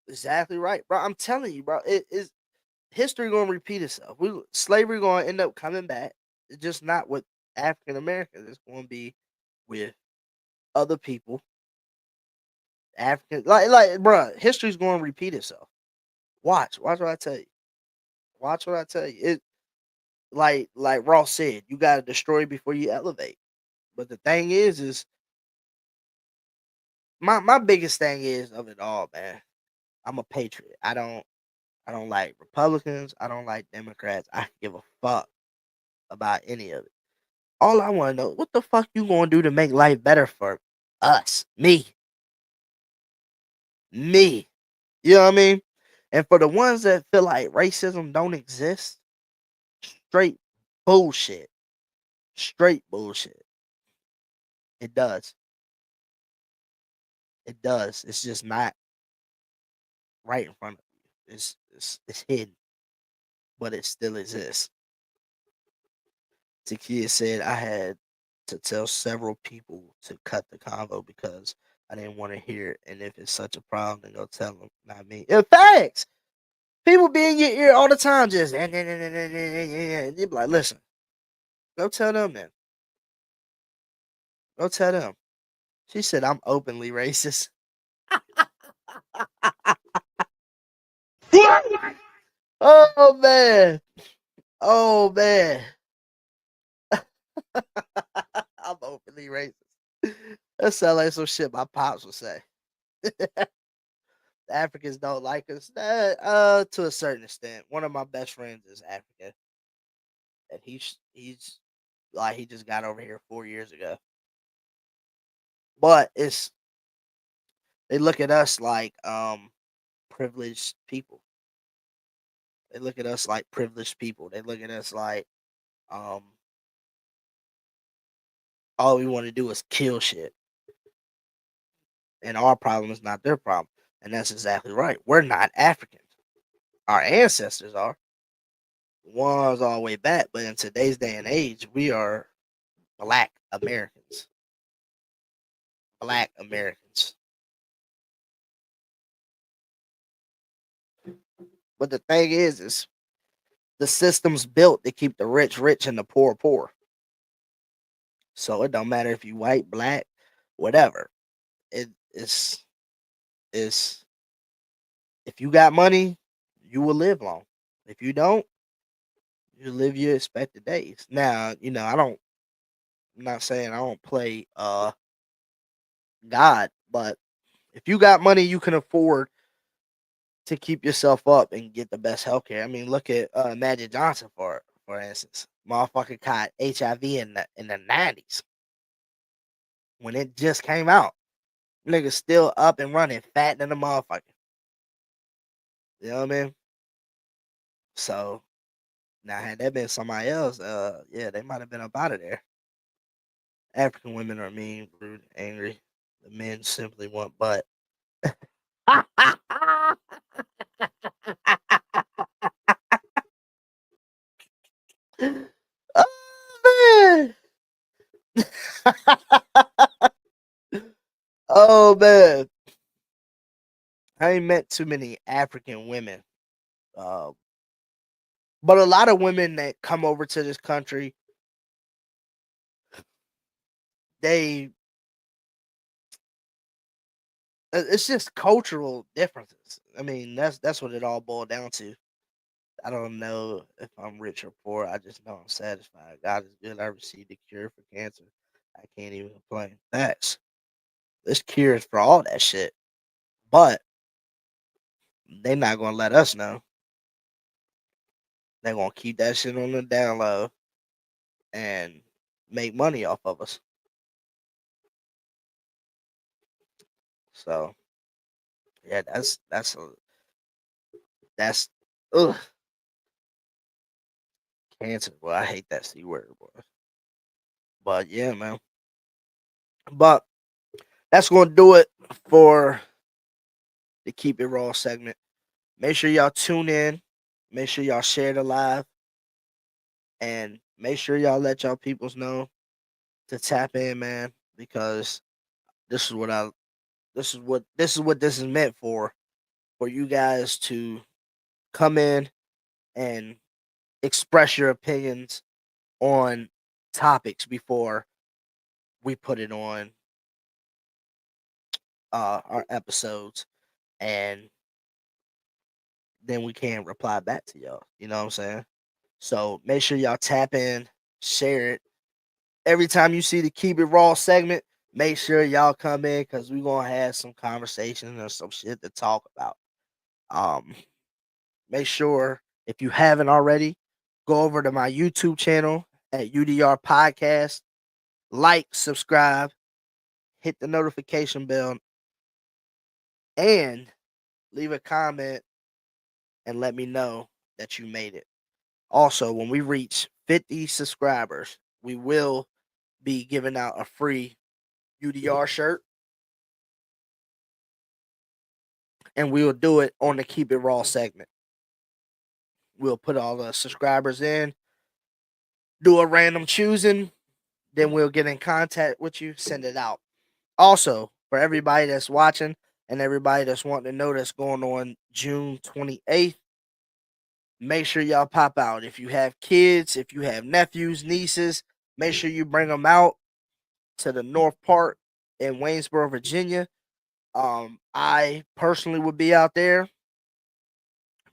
A: Exactly right, bro. I'm telling you, bro. It is history gonna repeat itself. Slavery gonna end up coming back. It's just not with African Americans. It's gonna be with other people. African, bro. History's gonna repeat itself. Watch what I tell you. Watch what I tell you. It like Ross said, you gotta destroy before you elevate. But the thing is my biggest thing is of it all, man. I'm a patriot. I don't like Republicans. I don't like Democrats. I give a fuck about any of it. All I want to know, what the fuck you gonna do to make life better for us, me? You know what I mean? And for the ones that feel like racism don't exist, straight bullshit. Straight bullshit. It does. It does. It's just not right in front of you. It's hidden, but it still exists. Takia said I had to tell several people to cut the convo because I didn't want to hear it. And if it's such a problem, then go tell them, not me. Yeah, facts. People be in your ear all the time, just and you be like, listen, go tell them then. Go tell them. She said I'm openly racist. Oh man. Oh man. I'm openly racist. That sounds like some shit my pops would say. The Africans don't like us. To a certain extent. One of my best friends is African, and he's like he just got over here 4 years ago. But they look at us like privileged people. They look at us like privileged people. They look at us like um all we want to do is kill shit, and our problem is not their problem. And that's exactly right. We're not Africans. Our ancestors are ones all the way back, but in today's day and age, we are Black Americans. Black Americans. But the thing is the system's built to keep the rich rich and the poor poor. So it don't matter if you white, black, whatever. It's if you got money, you will live long. If you don't, you live your expected days. Now, I'm not saying I don't play God, but if you got money, you can afford to keep yourself up and get the best healthcare. I mean, look at Magic Johnson for instance. Motherfucker caught HIV in the 90s when it just came out. Nigga still up and running, fat than a motherfucker. You know what I mean? So now had that been somebody else, yeah, they might have been up out of there. African women are mean, rude, angry. The men simply want butt. Oh man. Oh man. I ain't met too many African women. Uh, but a lot of women that come over to this country, they it's just cultural differences. I mean, that's what it all boiled down to. I don't know if I'm rich or poor. I just know I'm satisfied. God is good. I received the cure for cancer. I can't even complain. That's This cure is for all that shit. But they not gonna let us know. They're gonna keep that shit on the down low and make money off of us. So yeah, that's ugh, cancer. Boy, I hate that C word, boy. But yeah, man. But that's gonna do it for the Keep It Raw segment. Make sure y'all tune in. Make sure y'all share the live, and make sure y'all let y'all peoples know to tap in, man, because this is what I this is meant for you guys to come in and express your opinions on topics before we put it on our episodes, and then we can reply back to y'all. You know what I'm saying? So make sure y'all tap in, share it. Every time you see the Keep It Raw segment, make sure y'all come in because we're gonna have some conversation or some shit to talk about. Um, Make sure if you haven't already, go over to my YouTube channel at UDR Podcast, like, subscribe, hit the notification bell, and leave a comment and let me know that you made it. Also, when we reach 50 subscribers, we will be giving out a free UDR shirt, and we will do it on the Keep It Raw segment. We'll put all the subscribers in, do a random choosing, then we'll get in contact with you, send it out. Also, for everybody that's watching and everybody that's wanting to know that's going on June 28th, make sure y'all pop out. If you have kids, if you have nephews, nieces, make sure you bring them out to the North Park in Waynesboro, Virginia. I personally would be out there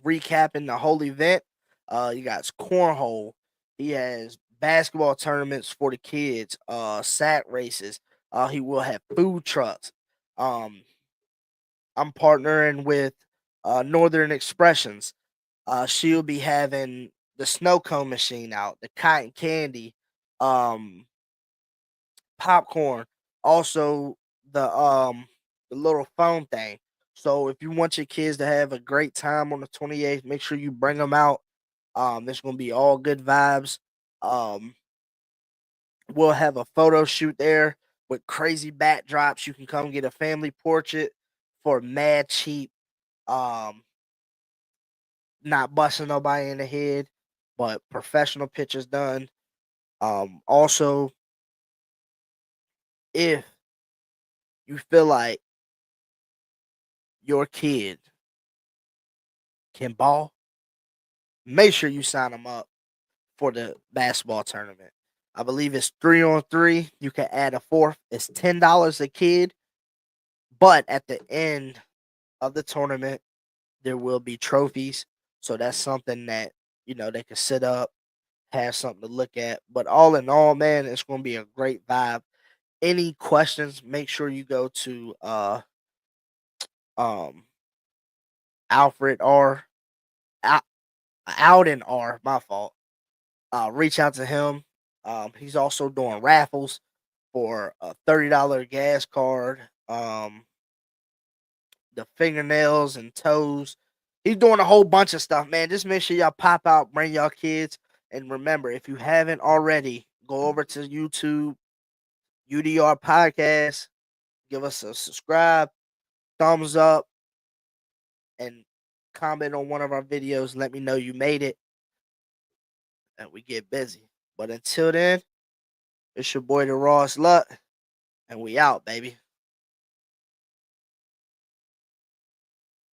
A: recapping the whole event. You got cornhole. He has basketball tournaments for the kids. Sack races. He will have food trucks. Um, I'm partnering with Northern Expressions. She'll be having the snow cone machine out, the cotton candy, um, popcorn, also the little phone thing. So if you want your kids to have a great time on the 28th, make sure you bring them out. There's gonna be all good vibes. Um, we'll have a photo shoot there with crazy backdrops. You can come get a family portrait for mad cheap. Um, not busting nobody in the head, but professional pictures done. Also, if you feel like your kid can ball, make sure you sign them up for the basketball tournament. I believe it's 3-on-3. You can add a fourth. It's $10 a kid, but at the end of the tournament, there will be trophies. So that's something that they can sit up, have something to look at. But all in all, man, it's going to be a great vibe. Any questions? Make sure you go to um Alfred R. Al- Alden R. My fault. Reach out to him. He's also doing raffles for a $30 gas card. The fingernails and toes. He's doing a whole bunch of stuff, man. Just make sure y'all pop out, bring y'all kids, and remember, if you haven't already, go over to YouTube, UDR Podcast, give us a subscribe, thumbs up, and comment on one of our videos. Let me know you made it, and we get busy. But until then, it's your boy the Ross Luck, and we out, baby.